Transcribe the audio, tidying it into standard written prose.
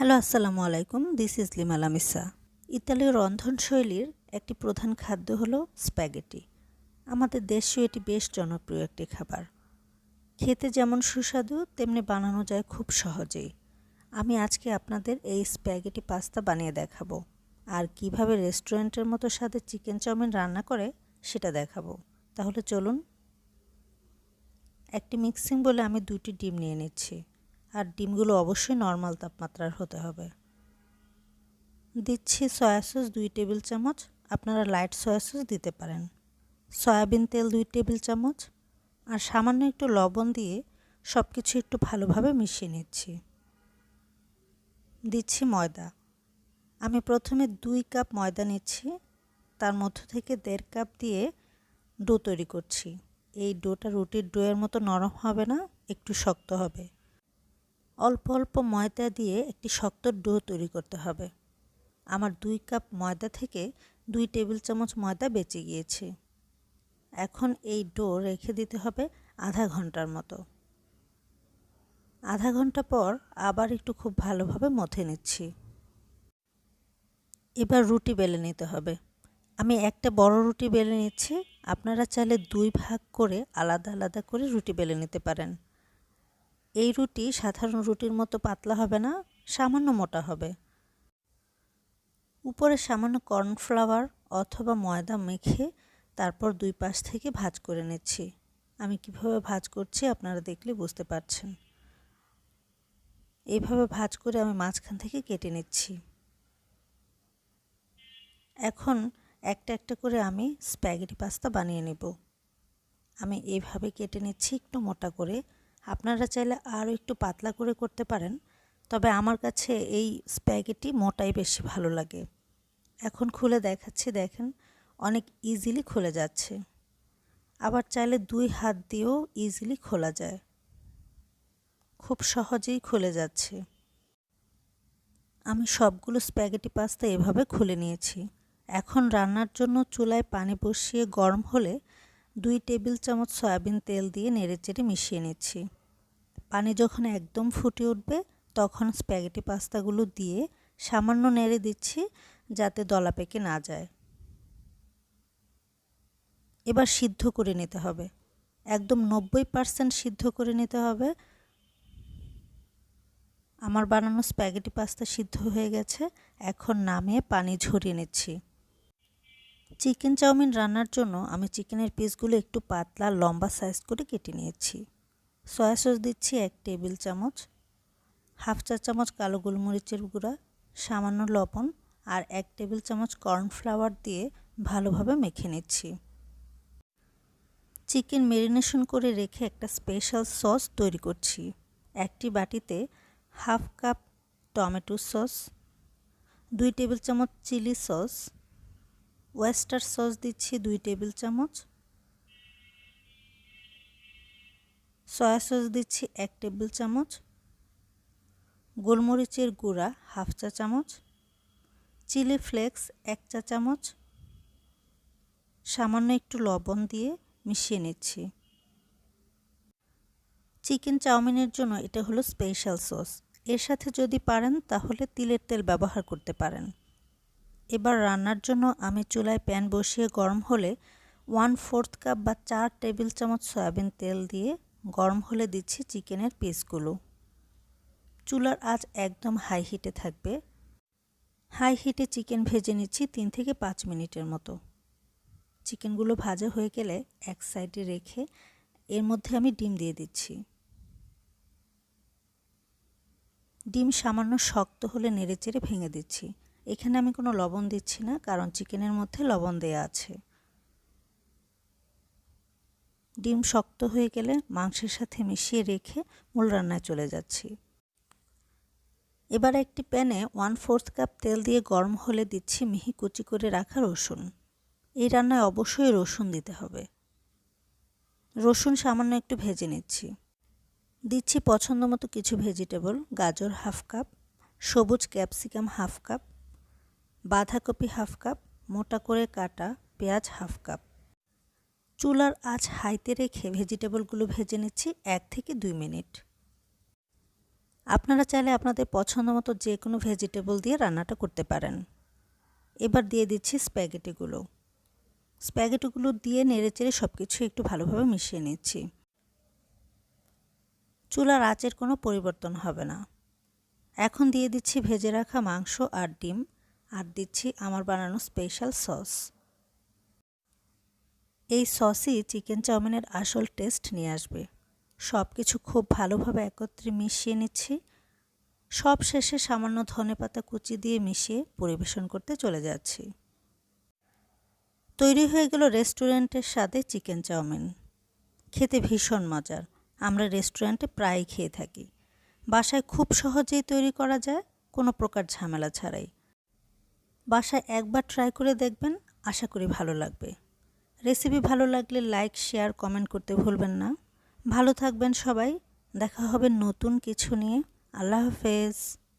Hello, আসসালামু আলাইকুম। This is lima Lamisa. ইতালীয় রন্ধনশৈলীর একটি প্রধান খাদ্য হলো স্প্যাগেটি। আমাদের দেশেও এটি বেশ জনপ্রিয় একটি খাবার। খেতে যেমন সুস্বাদু তেমনি বানানো যায় খুব সহজেই। আমি আজকে আপনাদের এই স্প্যাগেটি পাস্তা বানিয়ে দেখাবো। আর কিভাবে রেস্টুরেন্টের মতো স্বাদের চিকেন চাউমিন রান্না করে সেটা দেখাবো। তাহলে চলুন। একটি মিক্সিং বলে আমি 2টি ডিম নিয়ে নিচ্ছি। আর ডিমগুলো অবশ্যই নর্মাল তাপমাত্রার হতে হবে। দিচ্ছি সয়া সস 2 টেবিল চামচ, আপনারা লাইট সয়া সস দিতে পারেন। সয়াবিন তেল 2 টেবিল চামচ আর সামান্য একটু লবণ দিয়ে সব কিছু একটু ভালোভাবে মিশিয়ে নিচ্ছি। দিচ্ছি ময়দা। আমি প্রথমে 2 কাপ ময়দা নিচ্ছি, তার মধ্য থেকে 1.5 কাপ দিয়ে ডো তৈরি করছি। এই ডোটা রুটির ডোয়ের মতো নরম হবে না, একটু শক্ত হবে। অল্প অল্প ময়দা দিয়ে একটি শক্ত ডো তৈরি করতে হবে। আমার 2 কাপ ময়দা থেকে 2 টেবিল চামচ ময়দা বেঁচে গিয়েছে। এখন এই ডো রেখে দিতে হবে আধা ঘন্টার মতো। আধা ঘন্টা পর আবার একটু খুব ভালোভাবে মথে নিচ্ছি। এবার রুটি বেলে নিতে হবে। আমি একটা বড় রুটি বেলে নিচ্ছি, আপনারা চাইলে 2 ভাগ করে আলাদা আলাদা করে রুটি বেলে নিতে পারেন। এই রুটি সাধারণ রুটির মতো পাতলা হবে না, সামান্য মোটা হবে। উপরে সামান্য কর্নফ্লাওয়ার অথবা ময়দা মেখে তারপর 2 পাশ থেকে ভাঁজ করে নিচ্ছি। আমি কিভাবে ভাঁজ করছি আপনারা দেখলে বুঝতে পারছেন। এইভাবে ভাঁজ করে আমি মাঝখান থেকে কেটে নিচ্ছি। এখন একটা একটা করে আমি স্প্যাগেটি পাস্তা বানিয়ে নেব। আমি এইভাবে কেটে নিচ্ছি একটু মোটা করে। আপনারা চাইলে আরও একটু পাতলা করে করতে পারেন, তবে আমার কাছে এই স্প্যাগেটি মোটাই বেশি ভালো লাগে। এখন খুলে দেখাচ্ছি, দেখেন অনেক ইজিলি খুলে যাচ্ছে। আবার চাইলে 2 হাত দিয়েও ইজিলি খোলা যায়, খুব সহজেই খুলে যাচ্ছে। আমি সবগুলো স্প্যাগেটি পাস্তা এভাবে খুলে নিয়েছি। এখন রান্নার জন্য চুলায় পানি বসিয়ে গরম হলে 2 টেবিল চামচ সয়াবিন তেল দিয়ে নেড়েচেড়ে মিশিয়ে নিচ্ছি। পানি যখন একদম ফুটে উঠবে তখন স্প্যাগেটি পাস্তাগুলো দিয়ে সামান্য নেড়ে দিচ্ছি যাতে দলা পেকে না যায়। এবার সিদ্ধ করে নিতে হবে, একদম 90% সিদ্ধ করে নিতে হবে। আমার বানানো স্প্যাগেটি পাস্তা সিদ্ধ হয়ে গেছে, এখন নামিয়ে পানি ঝরিয়ে নিচ্ছি। চিকেন চাউমিন রান্নার জন্য আমি চিকেনের পিসগুলো একটু পাতলা লম্বা সাইজ করে কেটে নিয়েছি। সয়া সস দিচ্ছি 1 টেবিল চামচ, হাফ চা চামচ কালো গোলমরিচের গুঁড়া, সামান্য লবণ আর 1 টেবিল চামচ কর্নফ্লাওয়ার দিয়ে ভালোভাবে মেখে নিচ্ছি। চিকেন ম্যারিনেশন করে রেখে একটা স্পেশাল সস তৈরি করছি। একটি বাটিতে half cup tomato sauce, 2 table চামচ চিলি সস, ওয়েস্টার সস দিচ্ছি 2 টেবিল চামচ, সয়া সস দিচ্ছি 1 টেবিল চামচ, গোলমরিচের গুঁড়া হাফ চা চামচ, চিলি ফ্লেক্স 1 চা চামচ, সামান্য একটু লবণ দিয়ে মিশিয়ে নিচ্ছি। চিকেন চাউমিনের জন্য এটা হলো স্পেশাল সস। এর সাথে যদি পারেন তাহলে তিলের তেল ব্যবহার করতে পারেন। এবার রান্নার জন্য আমি চুলায় প্যান বসিয়ে গরম হলে 1/4 কাপ বা 4 টেবিল চামচ সয়াবিন তেল দিয়ে গরম হলে দিচ্ছি চিকেনের পিসগুলো। চুলার আঁচ একদম হাই হিটে থাকবে। হাই হিটে চিকেন ভেজে নিচ্ছি 3 থেকে 5 মিনিটের মতো। চিকেনগুলো ভাজা হয়ে গেলে এক সাইডে রেখে এর মধ্যে আমি ডিম দিয়ে দিচ্ছি। ডিম সামান্য শক্ত হলে নেড়েচেড়ে ভেঙে দিচ্ছি। এখানে আমি কোনো লবণ দিচ্ছি না, কারণ চিকেনের মধ্যে লবণ দেয়া আছে। ডিম শক্ত হয়ে গেলে মাংসের সাথে মিশিয়ে রেখে মূল রান্নায় চলে যাচ্ছি। এবার একটি প্যানে 1/4 কাপ তেল দিয়ে গরম হলে দিচ্ছি মিহি কুচি করে রাখা রসুন। এই রান্নায় অবশ্যই রসুন দিতে হবে। রসুন সামান্য একটু ভেজে নিচ্ছি। দিচ্ছি পছন্দ মতো কিছু ভেজিটেবল, গাজর হাফ কাপ, সবুজ ক্যাপসিকাম হাফ কাপ, বাঁধাকপি হাফ কাপ, মোটা করে কাটা পেঁয়াজ হাফ কাপ। চুলার আঁচ হাইতে রেখে ভেজিটেবলগুলো ভেজে নিচ্ছি 1 থেকে 2 মিনিট। আপনারা চাইলে আপনাদের পছন্দ মতো যে কোনো ভেজিটেবল দিয়ে রান্নাটা করতে পারেন। এবার দিয়ে দিচ্ছি স্প্যাগেটিগুলো। স্প্যাগেটিগুলো দিয়ে নেড়েচেড়ে সব কিছু একটু ভালোভাবে মিশিয়ে নিচ্ছি। চুলার আঁচের কোনো পরিবর্তন হবে না। এখন দিয়ে দিচ্ছি ভেজে রাখা মাংস আর ডিম, আর দিচ্ছি আমার বানানো স্পেশাল সস। এই সসই চিকেন চাউমিনের আসল টেস্ট নিয়ে আসবে। সব কিছু খুব ভালোভাবে একত্রে মিশিয়ে নিচ্ছি। সব শেষে সামান্য ধনেপাতা কুচি দিয়ে মিশিয়ে পরিবেশন করতে চলে যাচ্ছি। তৈরি হয়ে গেল রেস্টুরেন্টের স্বাদে চিকেন চাউমিন। খেতে ভীষণ মজার। আমরা রেস্টুরেন্টে প্রায়ই খেয়ে থাকি। বাসায় খুব সহজেই তৈরি করা যায়, কোনো প্রকার ঝামেলা ছাড়াই। বাসায় একবার ট্রাই করে দেখবেন, আশা করি ভালো লাগবে। রেসিপি ভালো লাগলে লাইক, শেয়ার, কমেন্ট করতে ভুলবেন না। ভালো থাকবেন সবাই। দেখা হবে নতুন কিছু নিয়ে। আল্লাহ হাফেজ।